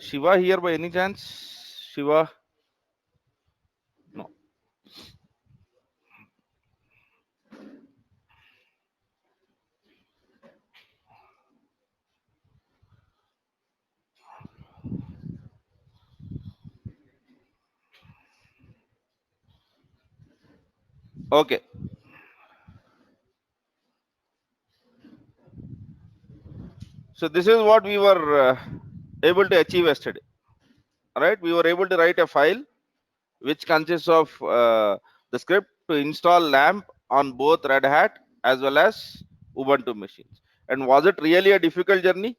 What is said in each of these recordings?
Shiva here by any chance? Shiva? No. Okay. So this is what we were able to achieve yesterday. Right? We were able to write a file which consists of the script to install LAMP on both Red Hat as well as Ubuntu machines. And was it really a difficult journey?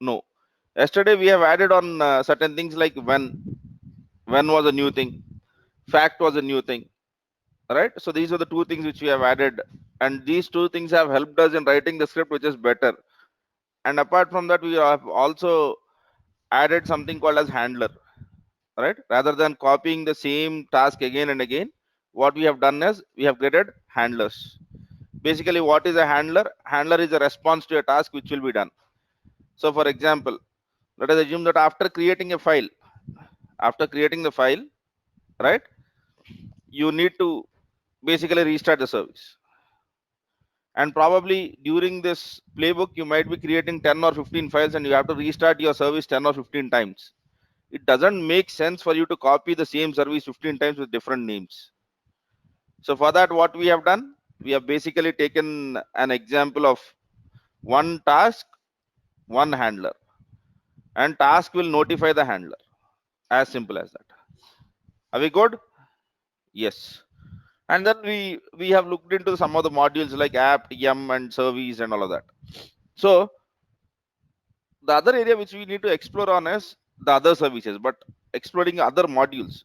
No. Yesterday we have added on certain things like when was a new thing, fact was a new thing, right? So these are the two things which we have added, and these two things have helped us in writing the script which is better. And apart from that, we have also added something called as handler, right? Rather than copying the same task again and again, what we have done is we have created handlers. Basically, what is a handler? Handler is a response to a task which will be done. So for example, let us assume that after creating the file, right, you need to basically restart the service. And probably during this playbook, you might be creating 10 or 15 files and you have to restart your service 10 or 15 times. It doesn't make sense for you to copy the same service 15 times with different names. So for that, what we have done, we have basically taken an example of one task, one handler, and task will notify the handler. As simple as that. Are we good? Yes. And then we have looked into some of the modules like apt, yum, and service and all of that. So the other area which we need to explore on is the other services, but exploring other modules.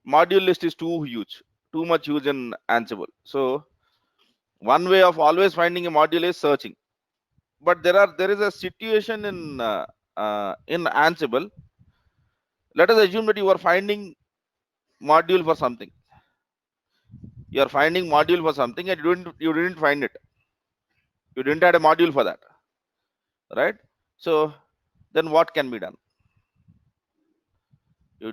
Module list is too huge, too much huge in Ansible. So one way of always finding a module is searching. But there is a situation in Ansible. Let us assume that you are finding module for something. You are finding module for something and you didn't find it. You didn't add a module for that, right? So then what can be done? You,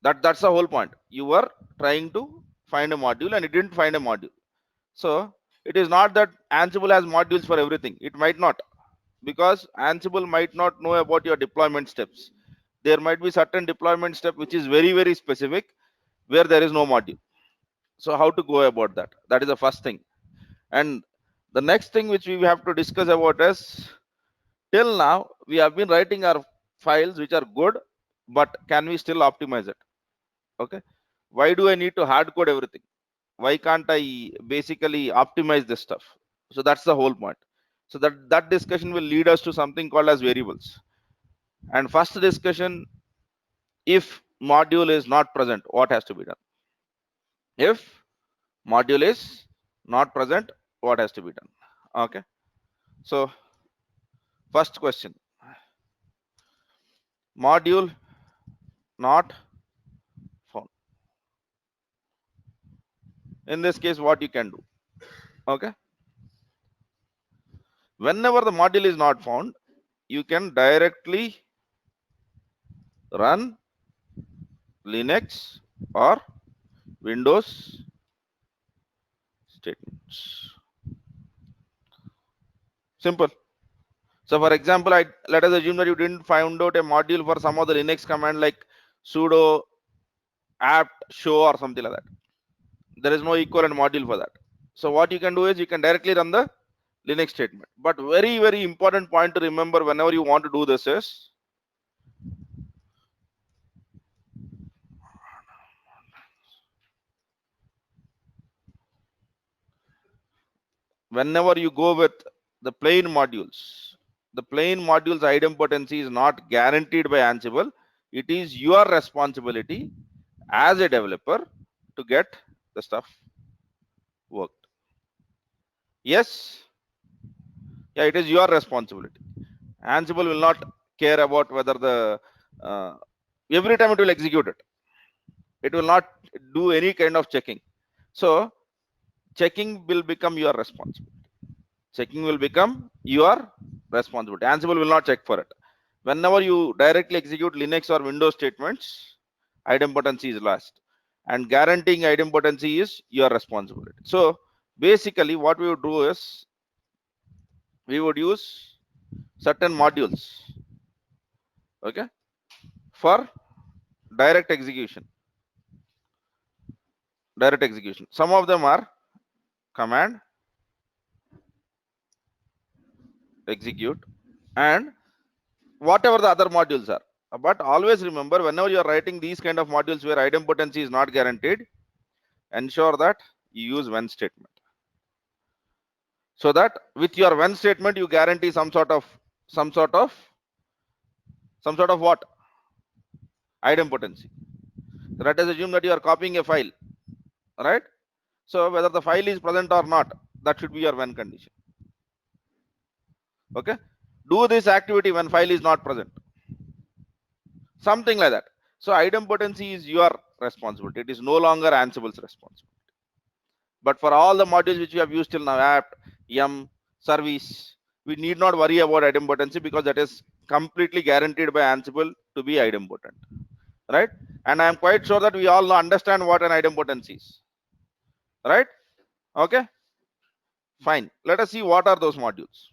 that's the whole point. You were trying to find a module and you didn't find a module. So it is not that Ansible has modules for everything. It might not, because Ansible might not know about your deployment steps. There might be certain deployment step which is very, very specific where there is no module. So how to go about that? That is the first thing. And the next thing which we have to discuss about is, till now we have been writing our files which are good, but can we still optimize it? Okay. Why do I need to hard code everything? Why can't I basically optimize this stuff? So that's the whole point. So that discussion will lead us to something called as variables. And first discussion, if module is not present, what has to be done? If module is not present, what has to be done? Okay. So first question, module not found. In this case, what you can do? Okay. Whenever the module is not found, you can directly run Linux or Windows statements. Simple. So for example, let us assume that you didn't find out a module for some of the Linux command like sudo apt show or something like that. There is no equivalent module for that. So what you can do is you can directly run the Linux statement. But very, very important point to remember whenever you want to do this is, whenever you go with the plain modules, the plain modules idempotency is not guaranteed by Ansible. It is your responsibility as a developer to get the stuff worked. Yes, yeah, it is your responsibility. Ansible will not care about whether every time it will execute it. It will not do any kind of checking. So checking will become your responsibility. Checking will become your responsibility. Ansible will not check for it. Whenever you directly execute Linux or Windows statements, idempotency is lost, and guaranteeing idempotency is your responsibility. So basically what we would do is we would use certain modules, okay, for direct execution. Some of them are command, execute, and whatever the other modules are. But always remember, whenever you are writing these kind of modules where idempotency is not guaranteed, ensure that you use when statement, so that with your when statement you guarantee some sort of what? Idempotency. Let us assume that you are copying a file, right? So whether the file is present or not, that should be your when condition. Okay, do this activity when file is not present, something like that. So idempotency is your responsibility, it is no longer Ansible's responsibility. But for all the modules which we have used till now, apt, yum, service, we need not worry about idempotency because that is completely guaranteed by Ansible to be idempotent, right? And I am quite sure that we all understand what an idempotency is, right? Okay, fine. Let us see what are those modules.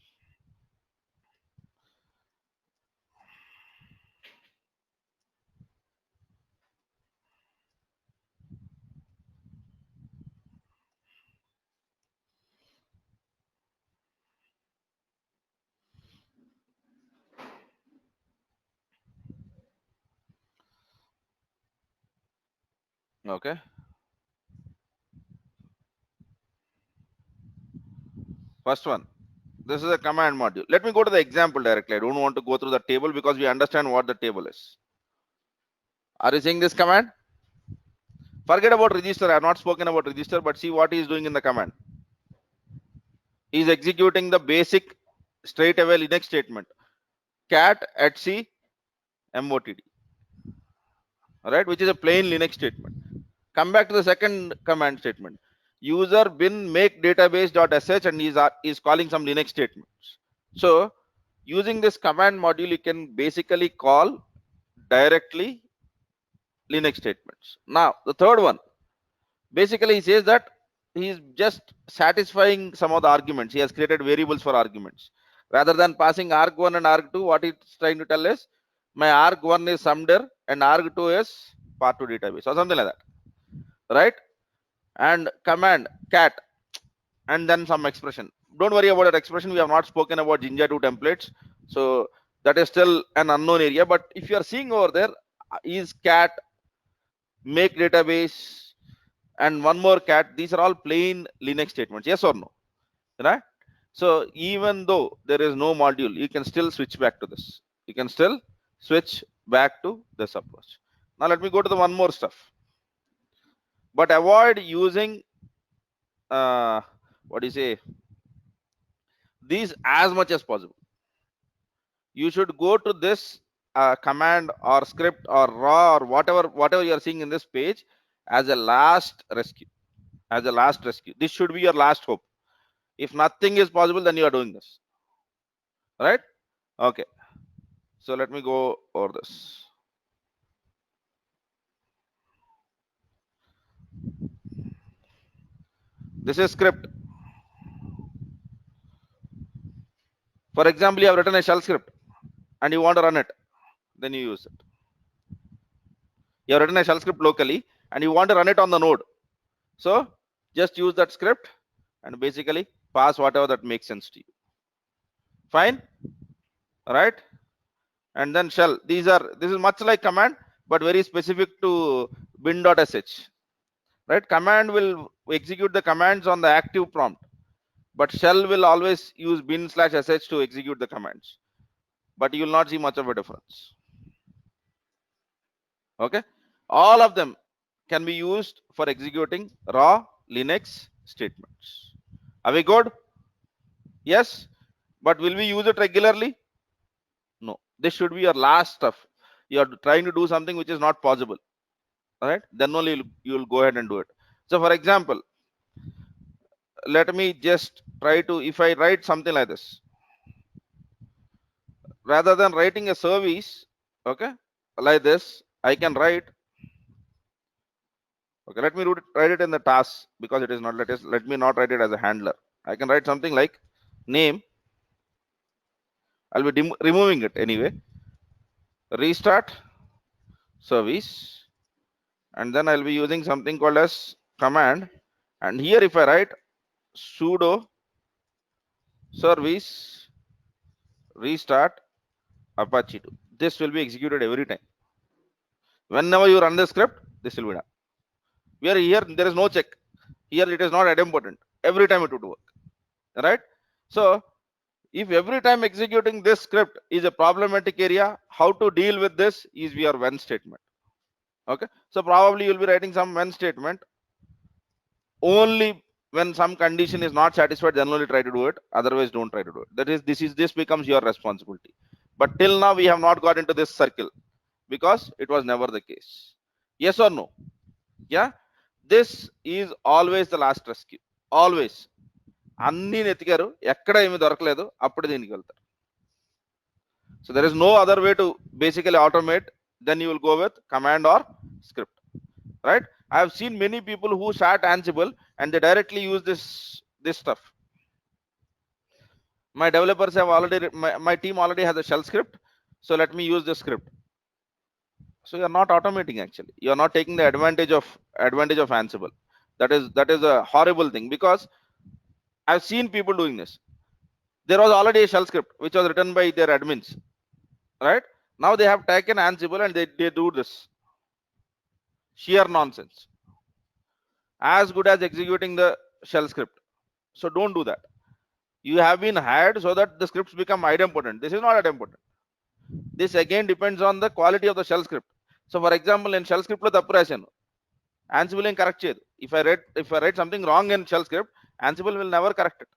Okay, first one, this is a command module. Let me go to the example directly. I don't want to go through the table because we understand what the table is. Are you seeing this command? Forget about register. I have not spoken about register, but see what he is doing in the command. He is executing the basic straight away Linux statement, cat etc motd, all right, which is a plain Linux statement. Come back to the second command statement, user bin make database.sh, and is calling some Linux statements. So using this command module, you can basically call directly Linux statements. Now the third one, basically he says that he is just satisfying some of the arguments. He has created variables for arguments rather than passing arg1 and arg2. What it's trying to tell is my arg1 is sumdir and arg2 is part2 database or something like that, right? And command cat and then some expression. Don't worry about that expression, we have not spoken about Jinja 2 templates, so that is still an unknown area. But if you are seeing over there, is cat make database and one more cat, these are all plain Linux statements, yes or no, right? So even though there is no module, you can still switch back to this. You can still switch back to this approach. Now let me go to the one more stuff. But avoid using what do you say, these as much as possible. You should go to this command or script or raw or whatever you are seeing in this page as a last rescue. This should be your last hope. If nothing is possible, then you are doing this, right? Okay, so let me go over this. This is script. For example, you have written a shell script and you want to run it, then you use it. You have written a shell script locally and you want to run it on the node, so just use that script and basically pass whatever that makes sense to you. Fine, right? And then shell, this is much like command but very specific to bin.sh, right? Command will execute the commands on the active prompt, but shell will always use bin/sh to execute the commands, but you will not see much of a difference. Okay, all of them can be used for executing raw Linux statements. Are we good? Yes, but will we use it regularly? No, this should be your last stuff. You are trying to do something which is not possible, all right? Then only you will go ahead and do it. So for example, let me just try to, if I write something like this, rather than writing a service, okay, like this, I can write, okay, let me write it in the task, because it is not, let me not write it as a handler. I can write something like name. I'll be removing it anyway. Restart service, and then I'll be using something called as command. And here if I write sudo service restart Apache 2, this will be executed every time. Whenever you run the script, this will be done. We are here, there is no check. Here it is not idempotent. Every time it would work. Right? So if every time executing this script is a problematic area, how to deal with this is your when statement. Okay, so probably you'll be writing some when statement. Only when some condition is not satisfied, then only try to do it. Otherwise, don't try to do it. That is, this becomes your responsibility. But till now, we have not got into this circle because it was never the case. Yes or no? Yeah. This is always the last rescue. Always. అన్ని నెతికారు, ఎక్కడ ఏమి దొరకలేదు, అప్పుడు దీనికి వెళ్తారు. So there is no other way to basically automate. Then you will go with command or script, right? I have seen many people who start Ansible and they directly use this stuff. My developers have already, my team already has a shell script, so let me use the script. So you are not automating, actually you are not taking the advantage of Ansible. That is a horrible thing, because I've seen people doing this. There was already a shell script which was written by their admins, right? Now they have taken Ansible and they do this. Sheer nonsense. As good as executing the shell script. So don't do that. You have been hired so that the scripts become idempotent. This is not idempotent. This again depends on the quality of the shell script. So for example, in shell script lo tappu rasanu, Ansible em correct cheyadu. If I write something wrong in shell script, Ansible will never correct it,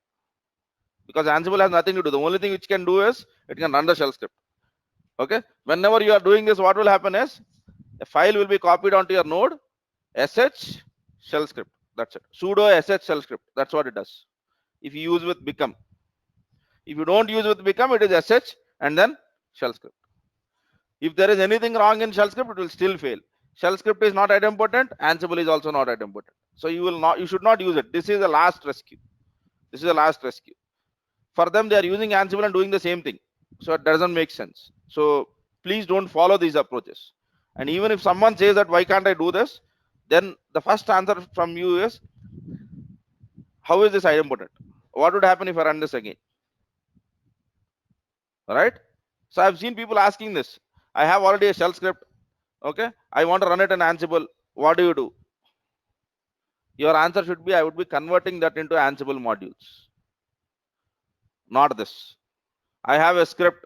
because Ansible has nothing to do. The only thing which can do is it can run the shell script. Okay, whenever you are doing this, what will happen is a file will be copied onto your node, sh shell script. That's it. Sudo sh shell script. That's what it does. If you use with become, if you don't use with become, it is sh and then shell script. If there is anything wrong in shell script, it will still fail. Shell script is not idempotent. Ansible is also not idempotent. So you should not use it. This is the last rescue. This is the last rescue. For them, they are using Ansible and doing the same thing. So it doesn't make sense. So please don't follow these approaches. And even if someone says that why can't I do this, then the first answer from you is, how is this idempotent? What would happen if I run this again? All right. So I've seen people asking this. I have already a shell script. Okay, I want to run it in Ansible. What do you do? Your answer should be, I would be converting that into Ansible modules. Not this. I have a script,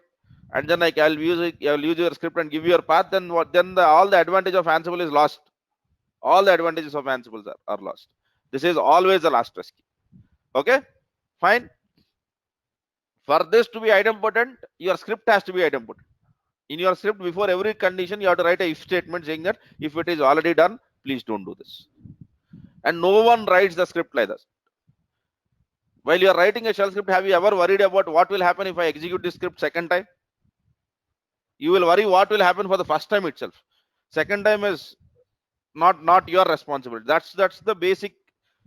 and then I'll use your script and give you your path. Then what? Then all the advantage of Ansible is lost. All the advantages of Ansible are lost. This is always the last rescue. Okay, fine. For this to be idempotent, your script has to be idempotent. In your script, before every condition, you have to write a if statement saying that if it is already done, please don't do this. And no one writes the script like this. While you are writing a shell script, have you ever worried about what will happen if I execute this script second time? You will worry what will happen for the first time itself. Second time is not your responsibility. That's the basic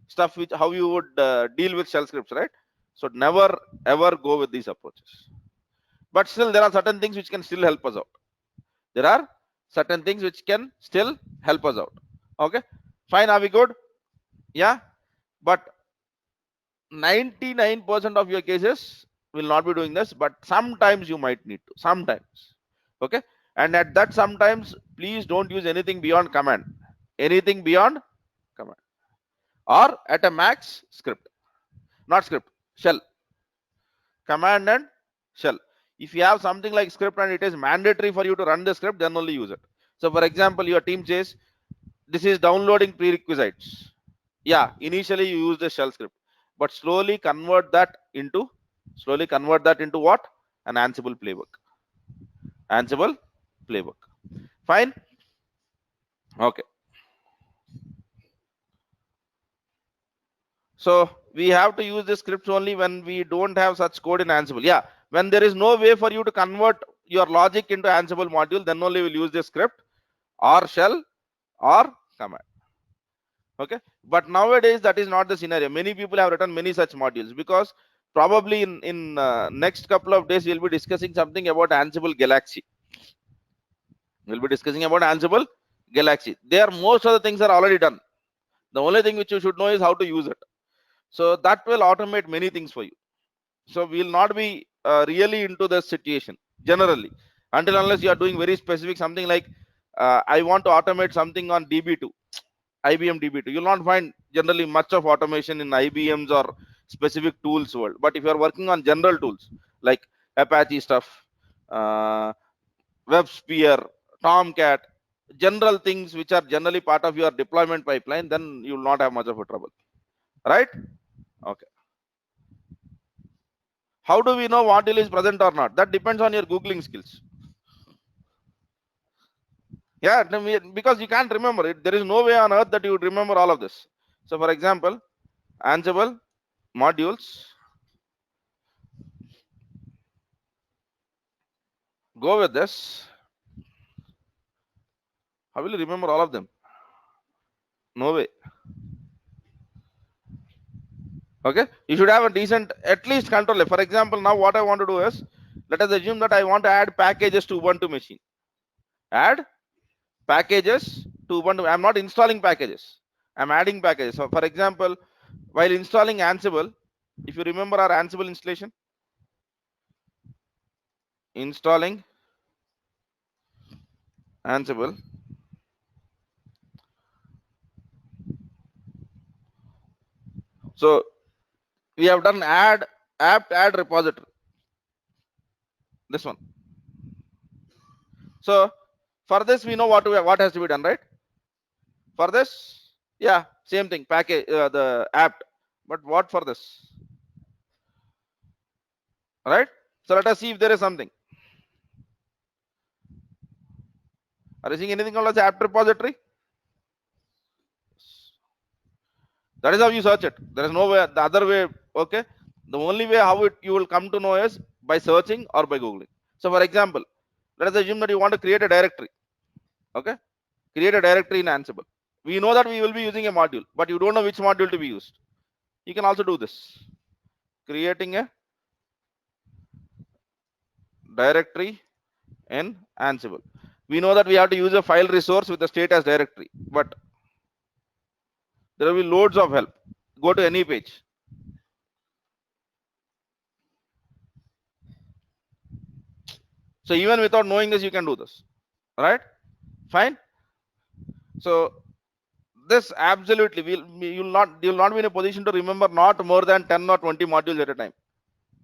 stuff which how you would deal with shell scripts, right? So never ever go with these approaches. But still, there are certain things which can still help us out. There are certain things which can still help us out. Okay, fine. Are we good? Yeah. But 99% of your cases will not be doing this, but sometimes you might need to. Sometimes. Okay. And at that sometimes, please don't use anything beyond command. Anything beyond command. Or at a max, script. Not script, shell. Command and shell. If you have something like script and it is mandatory for you to run the script, then only use it. So for example, your team says, this is downloading prerequisites. Yeah, initially you use the shell script, but slowly convert that into what? An Ansible playbook. Ansible playbook. Fine. Okay. So we have to use the scripts only when we don't have such code in Ansible. Yeah, when there is no way for you to convert your logic into Ansible module, then only we'll use the script or shell or command. Okay, but nowadays that is not the scenario. Many people have written many such modules, because probably in next couple of days we'll be discussing something about Ansible Galaxy. We'll be discussing about Ansible Galaxy. There most of the things are already done. The only thing which you should know is how to use it. So that will automate many things for you. So we will not be really into the situation generally, until unless you are doing very specific something like I want to automate something on DB2, IBM DB2. You will not find generally much of automation in IBM's or specific tools world. But if you are working on general tools like Apache stuff, WebSphere, Tomcat, general things which are generally part of your deployment pipeline, then you will not have much of a trouble, right? Okay. How do we know module is present or not? That depends on your Googling skills. Yeah, because you can't remember it. There is no way on earth that you would remember all of this. So for example, Ansible modules, go with this. How will you remember all of them? No way. Okay, you should have a decent at least control. For example, now what I want to do is, let us assume that I want to add packages to Ubuntu machine. Add packages to Ubuntu. I'm not installing packages, I'm adding packages. So for example, while installing Ansible, if you remember our Ansible installation, installing Ansible, so we have done add apt add repository, this one. So for this we know what has to be done, right? For this, yeah, same thing, package the apt. But what for this? All right, so let us see if there is something. Are you seeing anything called as apt repository? That is how you search it. There is no way, the other way. Okay, the only way how you will come to know is by searching or by googling. So for example, let us assume that you want to create a directory. Okay, create a directory in Ansible. We know that we will be using a module, but you don't know which module to be used. You can also do this, creating a directory in Ansible. We know that we have to use a file resource with the state as directory, but there will be loads of help. Go to any page. So even without knowing this, you can do this. Right? Fine. So this absolutely you'll not be in a position to remember not more than 10 or 20 modules at a time.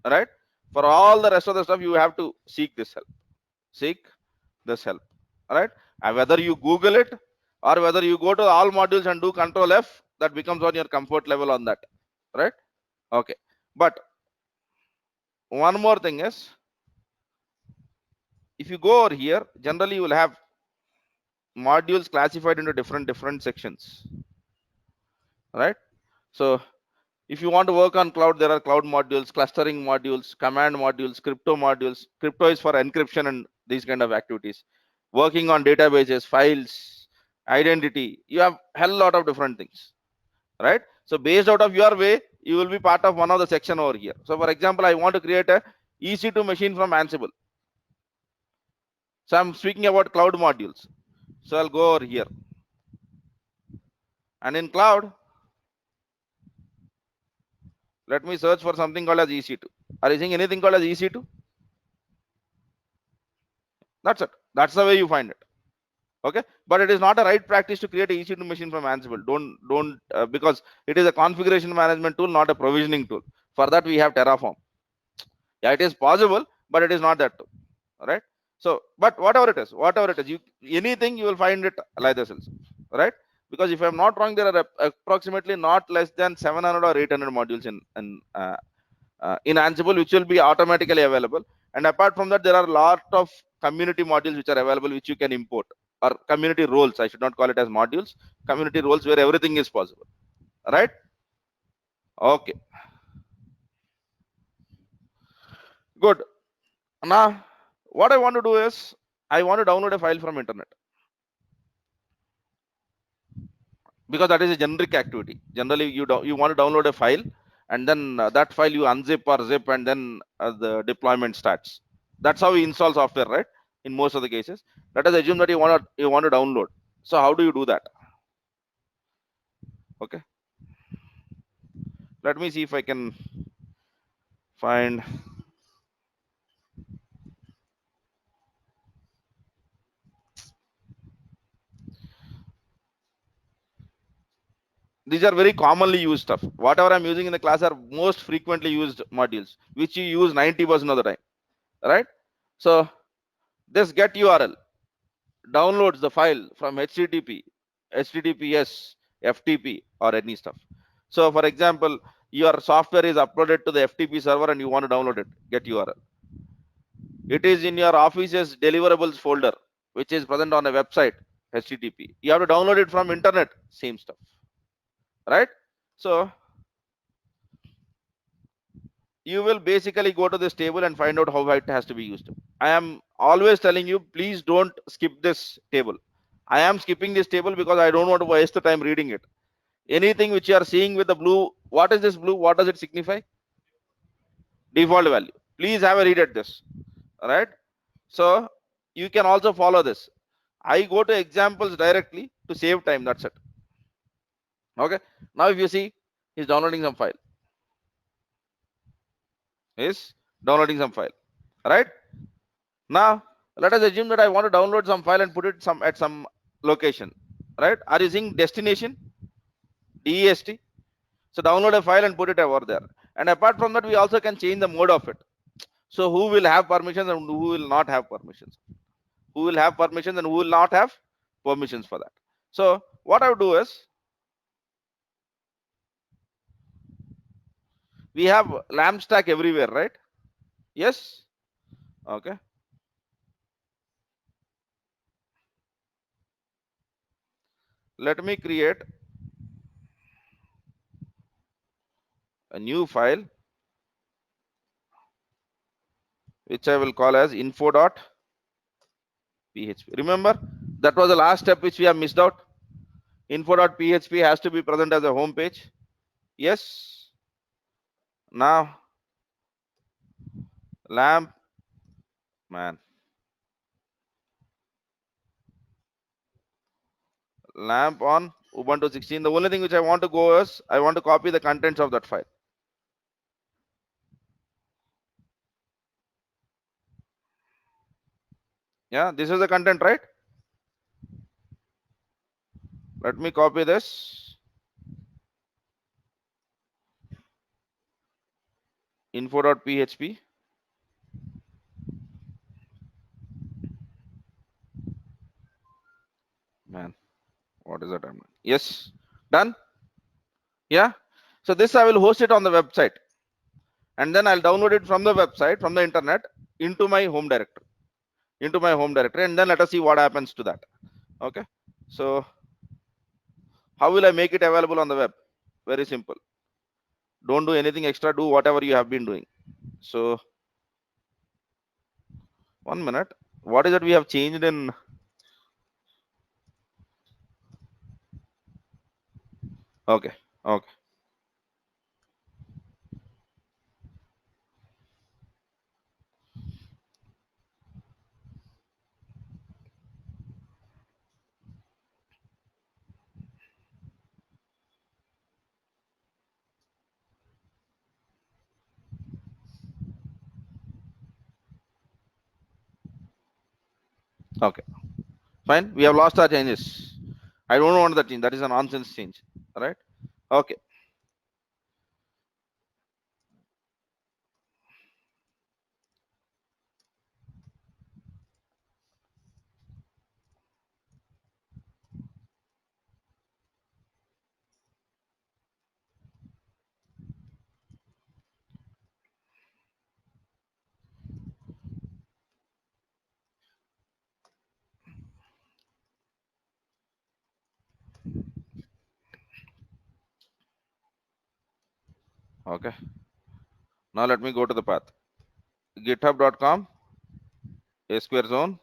Right? For all the rest of the stuff, you have to seek this help. Seek this help. Right? And whether you Google it or whether you go to all modules and do Control F, that becomes on your comfort level on that. Right? Okay. But one more thing is, if you go over here, generally you will have modules classified into different sections, right? So if you want to work on cloud, there are cloud modules, clustering modules, command modules, crypto modules. Crypto is for encryption and these kind of activities. Working on databases, files, identity, you have hell lot of different things, right? So based out of your way, you will be part of one of the section over here. So for example, I want to create a EC2 machine from Ansible. So I'm speaking about cloud modules. So I'll go over here, and in cloud, let me search for something called as EC2. Are you seeing anything called as EC2? That's it. That's the way you find it. Okay, but it is not a right practice to create a EC2 machine from Ansible. Don't because it is a configuration management tool, not a provisioning tool. For that we have Terraform. Yeah, it is possible, but it is not that tool. All right. So, but whatever it is, you anything you will find it like this, right? Because if I'm not wrong, there are approximately not less than 700 or 800 modules in Ansible, which will be automatically available. And apart from that, there are a lot of community modules which are available, which you can import, or community roles. I should not call it as modules. Community roles where everything is possible. Right? Okay. Good. Now, what I want to do is I want to download a file from internet, because that is a generic activity. Generally, you want to download a file, and then that file you unzip or zip, and then the deployment starts. That's how we install software, right? In most of the cases, let us assume that you want to download. So how do you do that? Okay, let me see if I can find. These are very commonly used stuff. Whatever I'm using in the class are most frequently used modules, which you use 90% of the time, right? So this get URL downloads the file from HTTP, HTTPS, FTP, or any stuff. So for example, your software is uploaded to the FTP server and you want to download it, get URL. It is in your office's deliverables folder, which is present on a website, HTTP. You have to download it from internet, same stuff, right? So you will basically go to this table and find out how it has to be used. I am always telling you, please don't skip this table. I am skipping this table because I don't want to waste the time reading it. Anything which you are seeing with the blue, what is this blue? What does it signify? Default value. Please have a read at this. All right. So you can also follow this. I go to examples directly to save time. That's it. Okay. Now if you see, he's downloading some file. He's downloading some file. Right. Now let us assume that I want to download some file and put it at some location. Right. Are you seeing destination? DEST. So download a file and put it over there. And apart from that, we also can change the mode of it. So who will have permissions and who will not have permissions? Who will have permissions and who will not have permissions for that? So what I would do is, we have LAMP stack everywhere, right? Yes. Okay. Let me create a new file which I will call as info.php. Remember, that was the last step which we have missed out. Info.php has to be present as a home page. Yes. Now LAMP, man, LAMP on Ubuntu 16. The only thing which I want to go is I want to copy the contents of that file. Yeah, this is the content, right? Let me copy this info.php. Man, what is that? Yes, done. Yeah. So this I will host it on the website, and then I'll download it from the website, from the internet, into my home directory, and then let us see what happens to that. Okay. So how will I make it available on the web? Very simple. Don't do anything extra. Do whatever you have been doing. So 1 minute. What is it we have changed in? Okay. Okay. Okay. Fine. We have lost our changes. I don't want that change. That is a nonsense change. All right. Okay. Okay. Now let me go to the path. GitHub.com A square zone,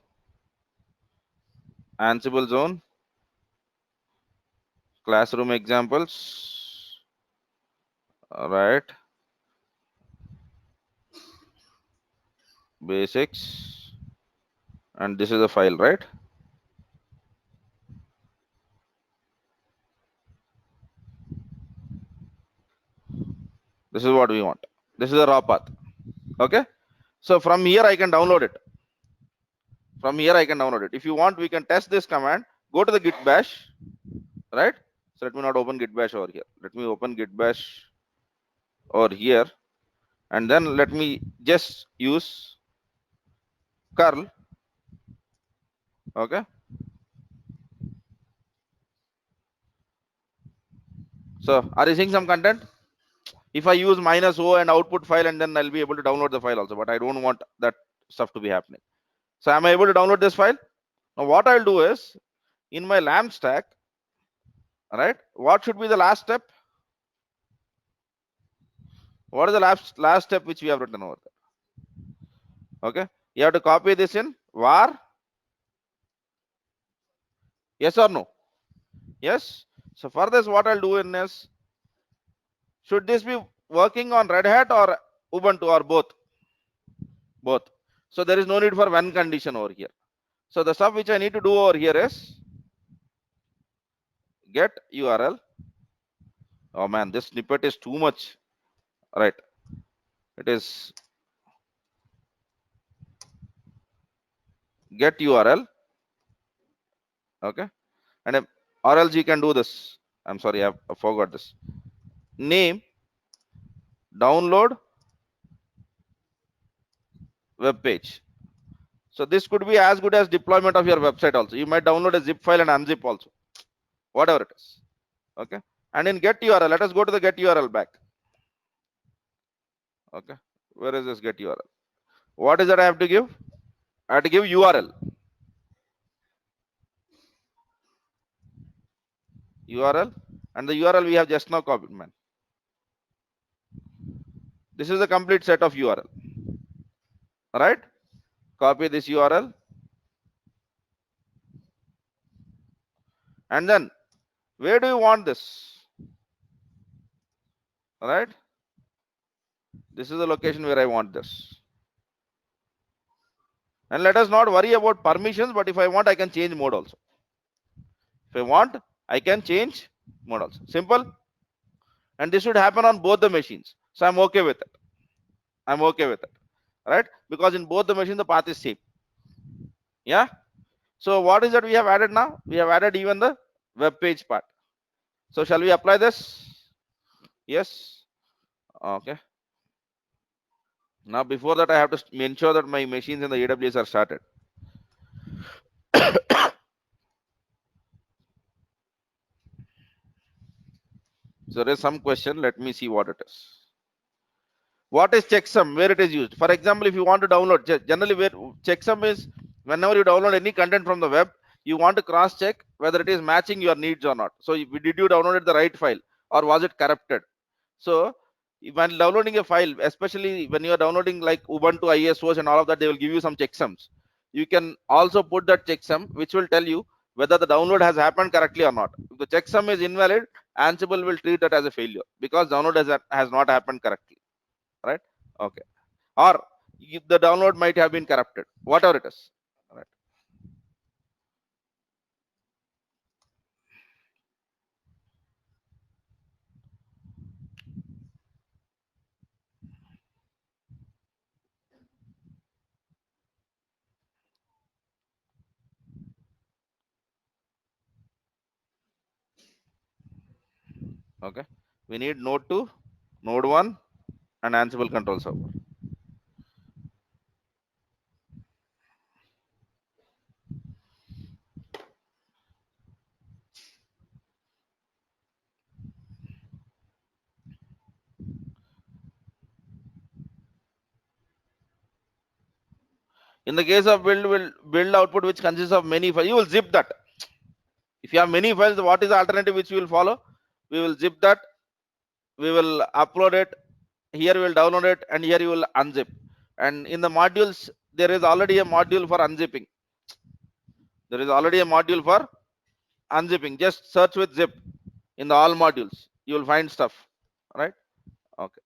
Ansible zone, classroom examples. All right, basics, and this is the file, right? This is what we want. This is the raw path. Okay, so from here I can download it. From here I can download it. If you want, we can test this command. Go to the git bash, right? So let me not open git bash over here. Let me open git bash over here, and then let me just use curl. Okay, so are you seeing some content? If I use -o and output file, and then I'll be able to download the file also, but I don't want that stuff to be happening. So am I able to download this file? Now what I'll do is, in my LAMP stack, right, what should be the last step? What is the last step which we have written over there? Okay, you have to copy this in var. Yes or no? Yes. So for this, what I'll do in is, should this be working on Red Hat or Ubuntu or both? Both. So there is no need for one condition over here. So the stuff which I need to do over here is get URL. Oh man, this snippet is too much. Right. It is get URL. Okay. And or else you can do this. I'm sorry, I forgot this. Name download web page. So this could be as good as deployment of your website also. You might download a zip file and unzip also, whatever it is. Okay. And in get URL, let us go to the get URL back. Okay. Where is this get URL? What is that I have to give? I have to give URL. URL, and the URL we have just now copied, man. This is the complete set of URL. All right. Copy this URL, and then where do you want this? All right. This is the location where I want this. And let us not worry about permissions, but if I want, I can change mode also. If I want, I can change mode also. Simple. And this should happen on both the machines. So I'm okay with it. I'm okay with it. Right? Because in both the machines, the path is same. Yeah. So what is that we have added now? We have added even the web page part. So shall we apply this? Yes. Okay. Now before that, I have to ensure that my machines in the AWS are started. So there is some question. Let me see what it is. What is checksum? Where it is used? For example, if you want to download, generally where checksum is, whenever you download any content from the web, you want to cross check whether it is matching your needs or not. So did you download the right file or was it corrupted? So when downloading a file, especially when you are downloading like Ubuntu ISOs and all of that, they will give you some checksums. You can also put that checksum, which will tell you whether the download has happened correctly or not. If the checksum is invalid, Ansible will treat that as a failure because download has not happened correctly. Right? Okay. Or the download might have been corrupted, whatever it is. Right. Okay. We need node 2, node 1, and Ansible control server. In the case of build output, which consists of many files, you will zip that. If you have many files, what is the alternative which we will follow? We will zip that. We will upload it. Here we will download it, and here you will unzip. And in the modules, there is already a module for unzipping. There is already a module for unzipping. Just search with zip in the all modules. You will find stuff, right? Okay.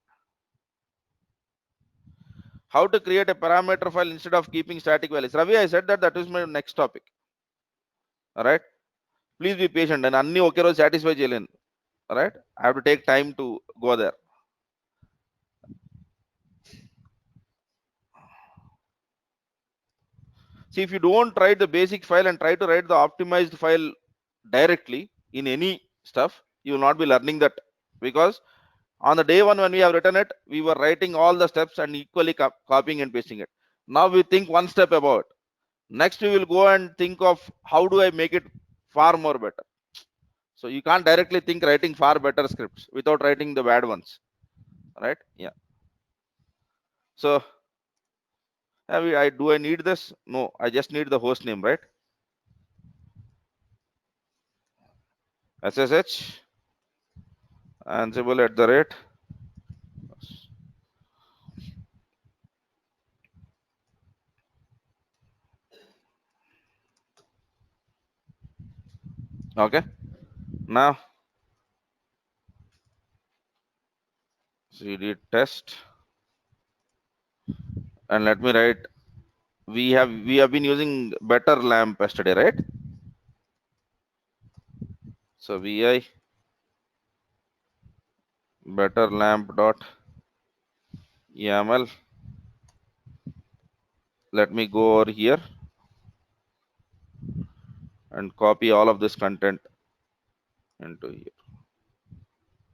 How to create a parameter file instead of keeping static values. Ravi, I said that is my next topic. All right. Please be patient. And anni okay roju satisfy cheyalenu. All right. I have to take time to go there. See, if you don't write the basic file and try to write the optimized file directly in any stuff, you will not be learning that, because on the day one when we have written it, we were writing all the steps and equally copying and pasting it. Now we think one step above it. Next we will go and think of how do I make it far more better. So you can't directly think writing far better scripts without writing the bad ones, right? Yeah. So do I need this? No, I just need the host name, right? SSH Ansible at the rate. Okay. Now cd test, and let me write. We have been using better lamp yesterday, right? So vi better lamp dot yaml. Let me go over here and copy all of this content into here.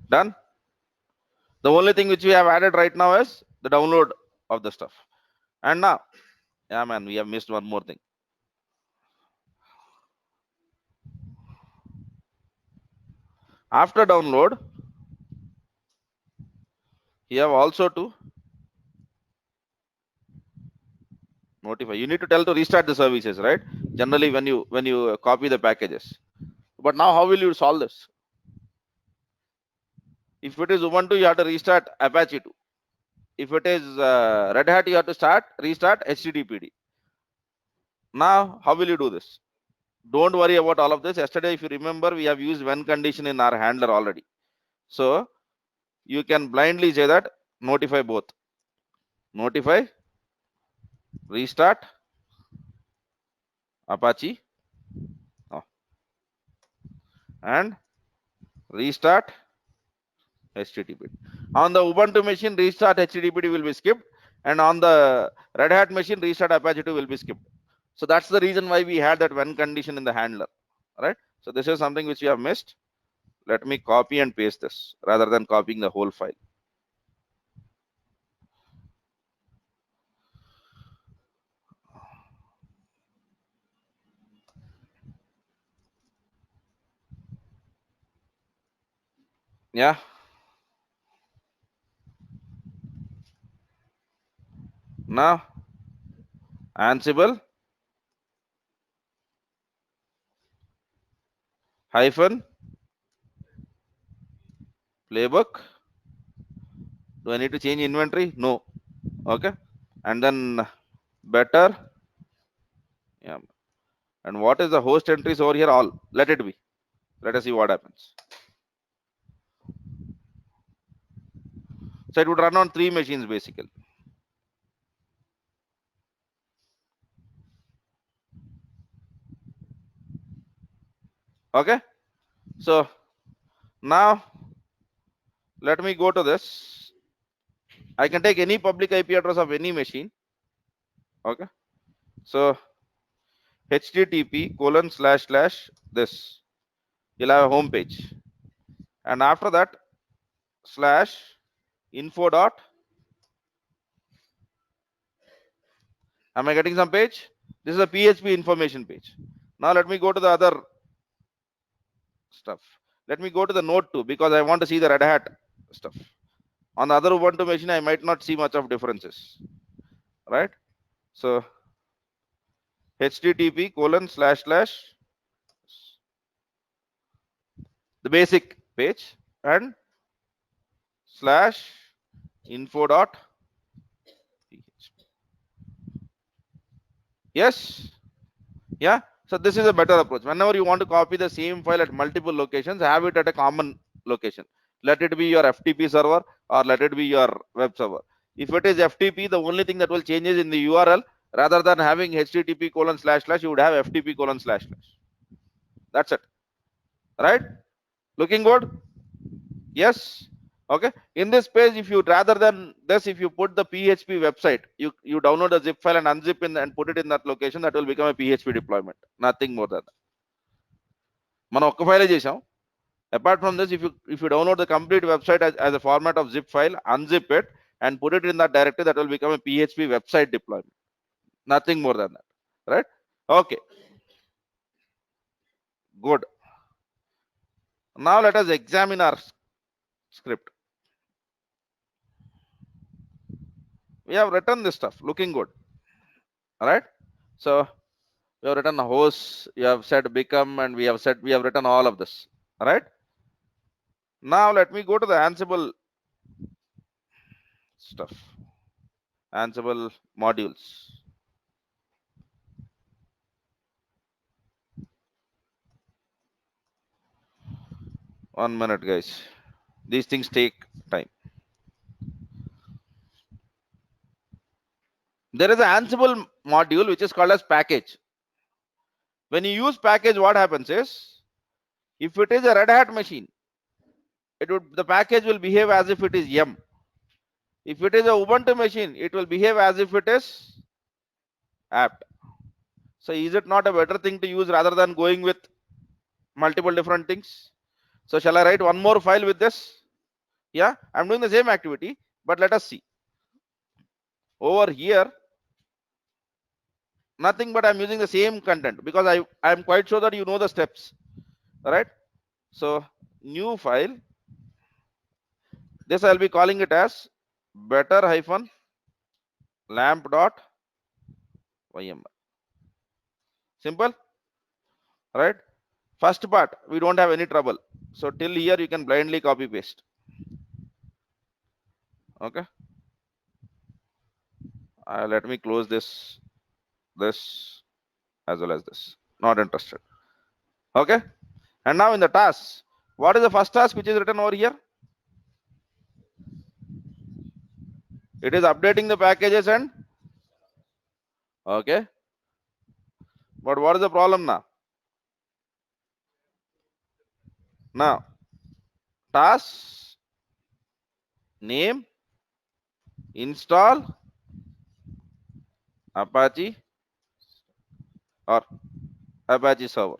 Done. The only thing which we have added right now is the download of the stuff. And now, yeah man, we have missed one more thing. After download, you have also to notify. You need to tell to restart the services, right? Generally when you copy the packages. But now how will you solve this? If it is Ubuntu, you have to restart Apache 2. If it is Red Hat, you have to restart HTTPD. Now, how will you do this? Don't worry about all of this. Yesterday, if you remember, we have used when condition in our handler already. So you can blindly say that notify both. Notify, restart Apache, and restart HTTP. On the Ubuntu machine, restart HTTP will be skipped, and on the Red Hat machine, restart Apache 2 will be skipped. So that's the reason why we had that when condition in the handler, right? So this is something which we have missed. Let me copy and paste this rather than copying the whole file. Yeah. Now Ansible hyphen playbook. Do I need to change inventory? No. Okay. And then better. Yeah. And what is the host entries over here? All. Let it be. Let us see what happens. So it would run on 3 machines basically. Okay. So now let me go to this. I can take any public IP address of any machine. Okay. So http:// this. You'll have a home page. And after that slash info dot. Am I getting some page? This is a PHP information page. Now let me go to the other stuff. Let me go to the node 2 because I want to see the Red Hat stuff. On the other Ubuntu machine, I might not see much of differences, right? So http:// the basic page and slash info dot php. Yes. Yeah. So this is a better approach. Whenever you want to copy the same file at multiple locations, have it at a common location. Let it be your FTP server or let it be your web server. If it is FTP, the only thing that will change is in the URL. Rather than having http:// you would have ftp://. That's it. Right? Looking good? Yes. Okay. In this page, if you rather than this, if you put the PHP website, you download a zip file and unzip in and put it in that location, that will become a PHP deployment. Nothing more than that. మనం ఒక్క ఫైలే చేసాం. Apart from this, if you download the complete website as a format of zip file, unzip it and put it in that directory, that will become a PHP website deployment. Nothing more than that. Right? Okay. Good. Now let us examine our script. We have written this stuff. Looking good. All right. So we have written a host, you have said become, and we have written all of this. All right. Now let me go to the Ansible stuff. Ansible modules. One minute, guys. These things take time. There is an Ansible module which is called as package. When you use package, what happens is, if it is a Red Hat machine, the package will behave as if it is yum. If it is a Ubuntu machine, it will behave as if it is apt. So is it not a better thing to use rather than going with multiple different things? So shall I write one more file with this? Yeah, I'm doing the same activity, but let us see. Over here, nothing but I'm using the same content because I'm quite sure that you know the steps. All right. So new file. This I'll be calling it as better hyphen lamp dot yml. Simple. Right. First part, we don't have any trouble. So till here you can blindly copy paste. Okay. Let me close this as well as this. Not interested. Okay. And now in the task, what is the first task which is written over here? It is updating the packages and okay. But what is the problem now? Now task name install Apache or Apache server.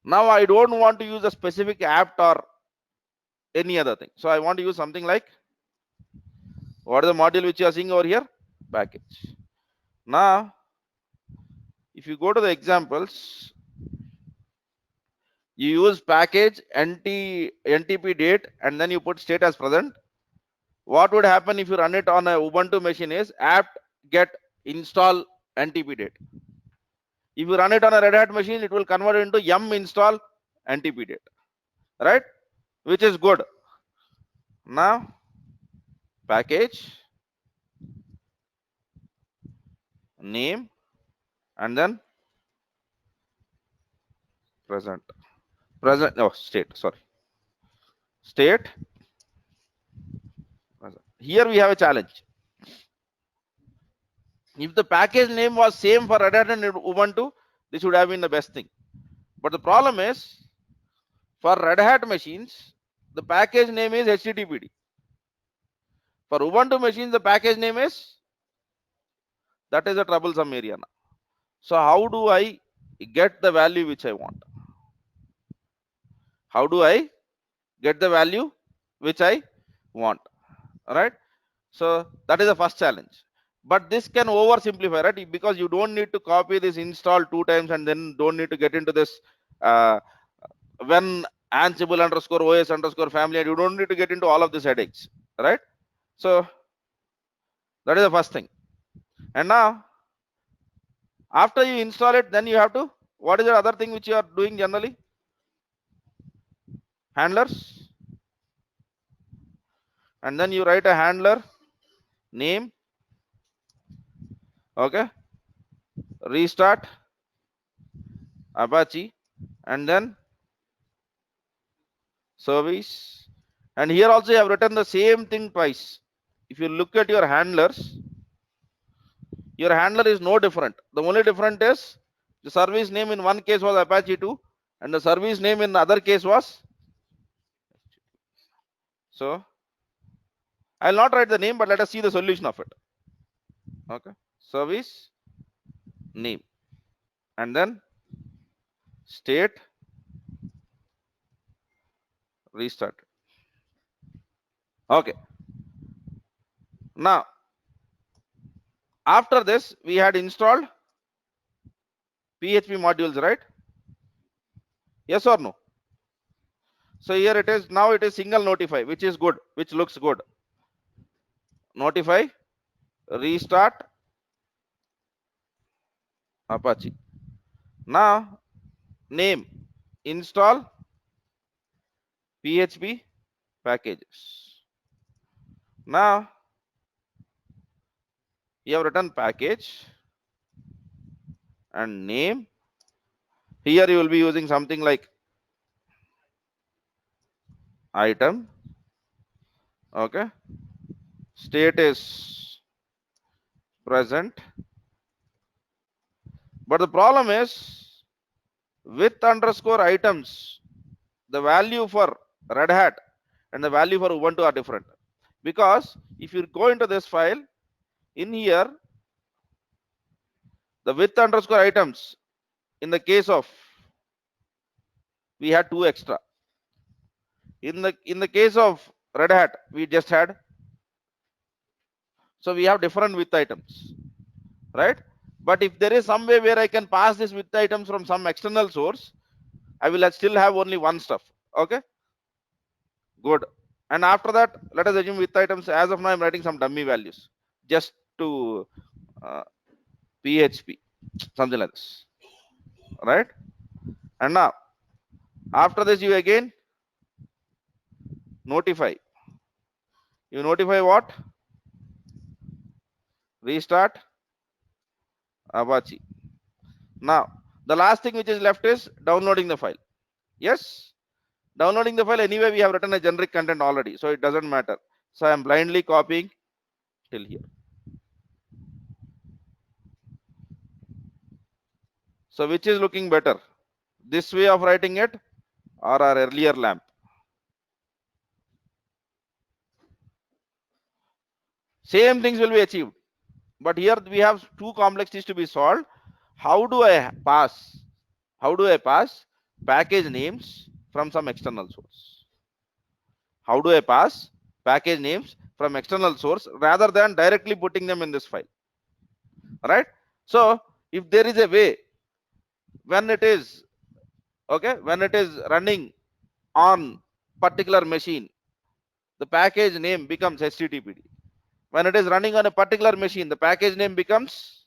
Now I don't want to use a specific apt or any other thing. So I want to use something like, what is the module which you are seeing over here? Package. Now, if you go to the examples, you use package ntp date and then you put state as present. What would happen if you run it on a Ubuntu machine is apt get install ntp date. If you run it on a Red Hat machine, it will convert into yum install ntp date, right? Which is good. Now, package name and then present. State, sorry. State. Here we have a challenge. If the package name was same for Red Hat and Ubuntu, this would have been the best thing. But the problem is, for Red Hat machines, the package name is HTTPD. For Ubuntu machines, the package name is, that is a troublesome area now. So how do I get the value which I want? How do I get the value which I want? All right. So that is the first challenge. But this can oversimplify, right? Because you don't need to copy this install 2 times and then don't need to get into this when Ansible underscore OS underscore family, and you don't need to get into all of these headaches, right? So that is the first thing. And now, after you install it, then you have to, what is the other thing which you are doing generally? Handlers. And then you write a handler name Okay, restart Apache, and then service. And here also you have written the same thing twice. If you look at your handlers, your handler is no different. The only difference is the service name in one case was Apache 2 and the service name in the other case was. So I'll not write the name, but let us see the solution of it. Okay, service name and then state restart. Okay, now after this we had installed PHP modules, right? Yes or no? So here it is, now it is single notify, which is good, which looks good. Notify restart Apache. Now name install PHP packages. Now you have written package and name. Here you will be using something like item. Okay, state is present, but the problem is with underscore items, the value for Red Hat and the value for Ubuntu are different, because if you go into this file in here, the with underscore items, in the case of we had 2 extra, in the case of Red Hat we just had, so we have different with items, right? But if there is some way where I can pass this with items from some external source, I will still have only one stuff. Okay, good. And after that, let us assume with items. As of now, I'm writing some dummy values just to PHP, something like this, right? And now after this, you again notify. You notify what? Restart Apache. Now the last thing which is left is downloading the file. Yes, downloading the file. Anyway, we have written a generic content already, so it doesn't matter. So I am blindly copying till here. So which is looking better, this way of writing it or our earlier lamp? Same things will be achieved, but here we have two complexities to be solved. How do I pass? How do I pass package names from some external source? How do I pass package names from external source rather than directly putting them in this file? Right? So if there is a way, when it is when it is running on particular machine, the package name becomes HTTPD. When it is running on a particular machine, the package name becomes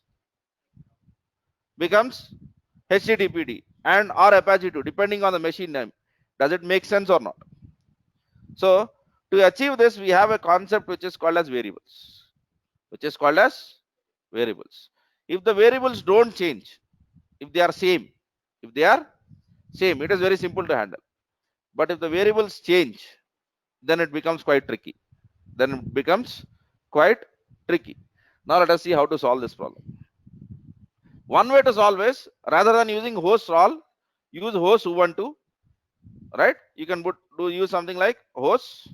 HTTPD and or Apache 2, depending on the machine name. Does it make sense or not? So to achieve this, we have a concept which is called as variables. If the variables don't change, if they are same, it is very simple to handle. But if the variables change, then it becomes quite tricky. Now let us see how to solve this problem. One way to solve is, rather than using host all, use host Ubuntu, right? You can use something like host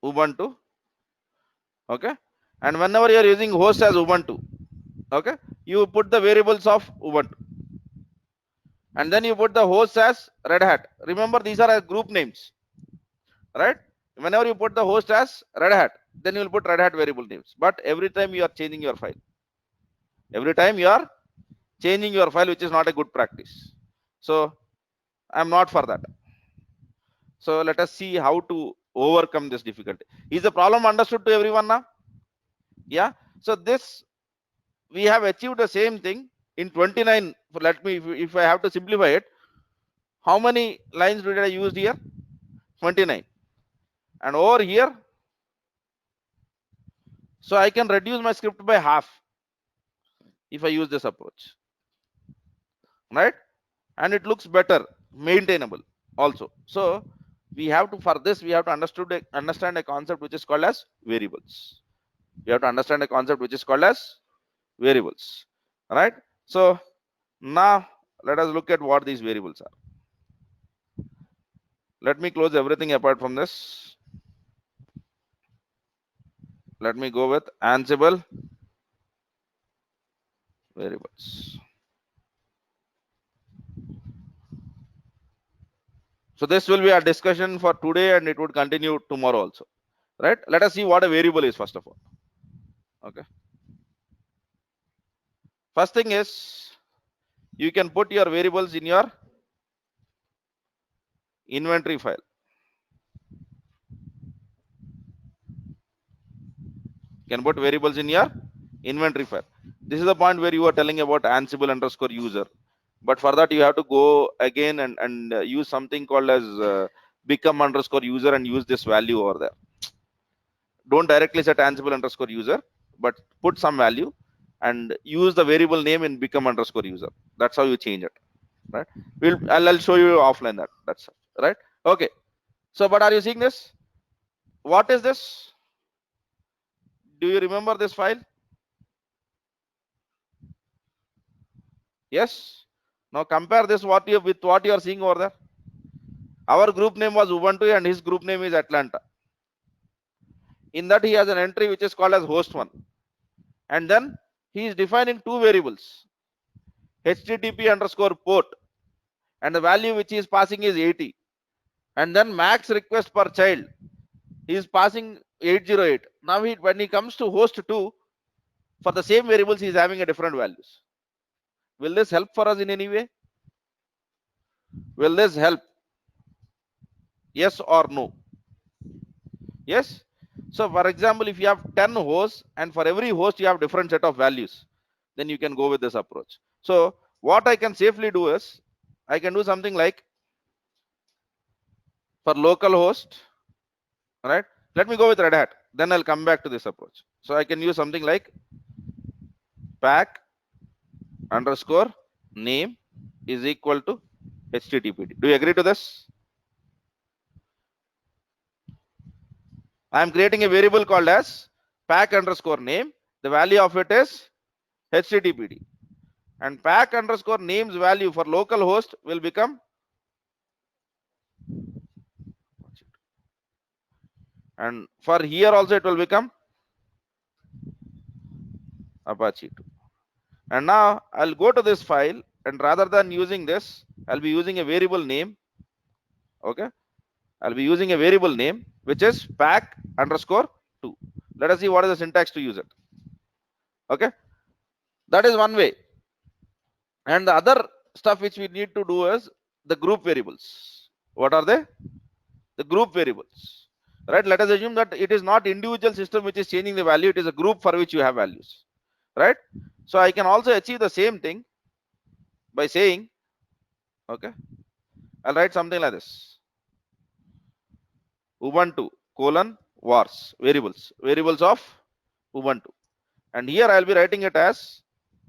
Ubuntu, okay? And whenever you are using host as Ubuntu, okay, you put the variables of Ubuntu, and then you put the host as Red Hat. Remember, these are group names, right? Whenever you put the host as Red Hat, then you will put Red Hat variable names. But every time you are changing your file, which is not a good practice. So I'm not for that. So let us see how to overcome this difficulty. Is the problem understood to everyone now? Yeah. So this, we have achieved the same thing in 29. Let me, if I have to simplify it, how many lines did I use here? 29. And over here, So I can reduce my script by half if I use this approach, right? And it looks better, maintainable also. So we have to, for this, we have to understand a concept which is called as variables. We have to understand a concept which is called as variables, right? So now let us look at what these variables are. Let me close everything apart from this. Let me go with Ansible variables. So this will be our discussion for today, and it would continue tomorrow also, right? Let us see what a variable is first of all. Okay. First thing is, you can put your variables in your inventory file. You can put variables in your inventory file. This is the point where you were telling about Ansible underscore user. But for that, you have to go again and use something called as become underscore user and use this value over there. Don't directly set Ansible underscore user, but put some value and use the variable name in become underscore user. That's how you change it, right? I'll show you offline that. That's right. Okay. So, but are you seeing this? What is this? Do you remember this file? Yes. Now compare this with what you are seeing over there. Our group name was Ubuntu and his group name is Atlanta. In that he has an entry which is called as host1. And then he is defining two variables, HTTP underscore port, and the value which he is passing is 80. And then max request per child, he is passing 808. Now when he comes to host2, for the same variables he is having a different values. Will this help for us in any way? Will this help? Yes or no? Yes. So for example, if you have 10 hosts and for every host you have different set of values, then you can go with this approach. So what I can safely do is, I can do something like, for local host, right? Let me go with Red Hat, then I'll come back to this approach. So I can use something like pack underscore name is equal to HTTPD. Do you agree to this? I am creating a variable called as pack underscore name. The value of it is HTTPD. And pack underscore name's value for local host will become, and for here also it will become Apache 2. And now I'll go to this file, and rather than using this, I'll be using a variable name. Okay, I'll be using a variable name which is pack underscore 2. Let us see what is the syntax to use it. Okay, that is one way. And the other stuff which we need to do is the group variables. What are they? The group variables, right? Let us assume that it is not individual system which is changing the value, it is a group for which you have values, right? So I can also achieve the same thing by saying, okay, I'll write something like this: Ubuntu colon vars variables of Ubuntu, and here I'll be writing it as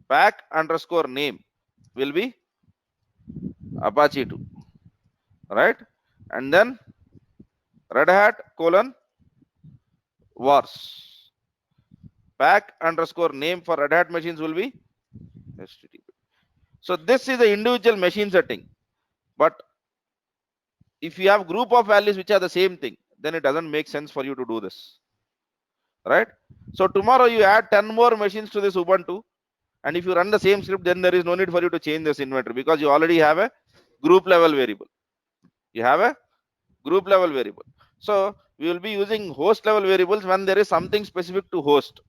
pack underscore name will be Apache 2, right? And then Red Hat colon vars pack underscore name for Red Hat machines will be HTTP. So this is the individual machine setting, but if you have group of values which are the same thing, then it doesn't make sense for you to do this, right? So tomorrow you add 10 more machines to this Ubuntu, and if you run the same script, then there is no need for you to change this inventory because you already have a group level variable. You have a group level variable. So we will be using host level variables when there is something specific to host,